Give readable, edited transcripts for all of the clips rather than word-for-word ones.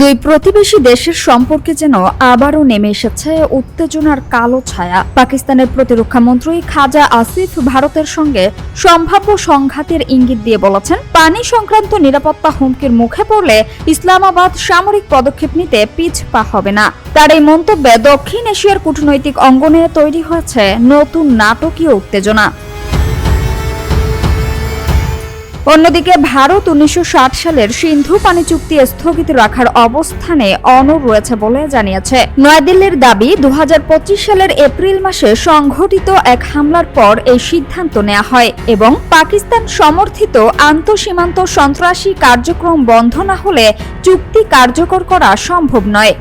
দুই প্রতিবেশী দেশের সম্পর্কে যেন আবারও নেমে এসেছে উত্তেজনার কালো ছায়া। পাকিস্তানের প্রতিরক্ষা মন্ত্রী খাজা আসিফ ভারতের সঙ্গে সম্ভাব্য সংঘাতের ইঙ্গিত দিয়ে বলেছেন, পানি সংক্রান্ত নিরাপত্তা হুমকির মুখে পড়লে ইসলামাবাদ সামরিক পদক্ষেপ নিতে পিছপা হবে না। তার এই মন্তব্যে দক্ষিণ এশিয়ার কূটনৈতিক অঙ্গনে তৈরি হয়েছে নতুন নাটকীয় উত্তেজনা। অন্যদিকে ভারত ১৯৬০ সালের সিন্ধু পানি চুক্তি স্থগিত রাখার অবস্থানে অনড় রয়েছে বলে জানিয়েছে। নয়াদিল্লির দাবি, ২০২৫ সালের এপ্রিল মাসে সংঘটিত এক হামলার পর এই সিদ্ধান্ত নেওয়া হয় এবং পাকিস্তান সমর্থিত আন্তঃসীমান্ত সন্ত্রাসী কার্যক্রম বন্ধ না হলে চুক্তি কার্যকর করা সম্ভব নয়।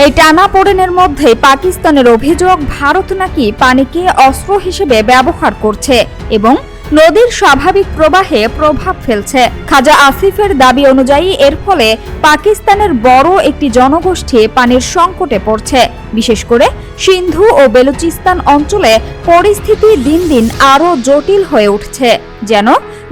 এই টানাপোড়েনের মধ্যে পাকিস্তানের অভিযোগ, ভারত নাকি পানিকে অস্ত্র হিসেবে ব্যবহার করছে এবং নদীর স্বাভাবিক প্রবাহে প্রভাব ফেলছে। খাজা আসিফের দাবি অনুযায়ী এর ফলে পাকিস্তানের বড় একটি জনগোষ্ঠী পানির সংকটে পড়ছে। বিশেষ করে সিন্ধু ও বেলুচিস্তান অঞ্চলে পরিস্থিতি দিন দিন আরও জটিল হয়ে উঠছে, যেন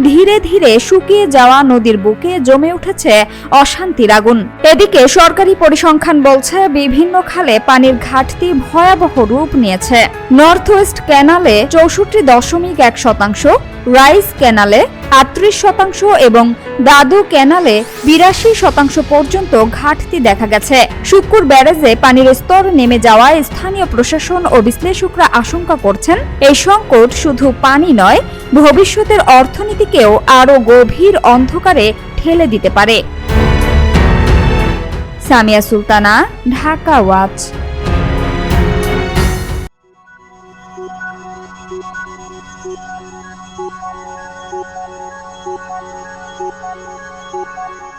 ধীরে ধীরে শুকিয়ে যাওয়া নদীর বুকে জমে উঠেছে অশান্তির আগুন। এদিকে সরকারি পরিসংখ্যান বলছে, বিভিন্ন খালে পানির ঘাটতি ভয়াবহ রূপ নিয়েছে। নর্থ ওয়েস্ট ক্যানালে ৬৪.১%, রাইস ক্যানালে ৩৮% এবং দাদু ক্যানালে ৮২% পর্যন্ত ঘাটতি দেখা গেছে। শুক্কুর ব্যারেজে পানির স্তর নেমে যাওয়ায় স্থানীয় প্রশাসন ও বিশ্লেষকরা আশঙ্কা করছেন, এই সংকট শুধু পানি নয়, ভবিষ্যতের অর্থনীতিকেও আরও গভীর অন্ধকারে ঠেলে দিতে পারে। Samia Sultana, Dhaka watch. Thank you.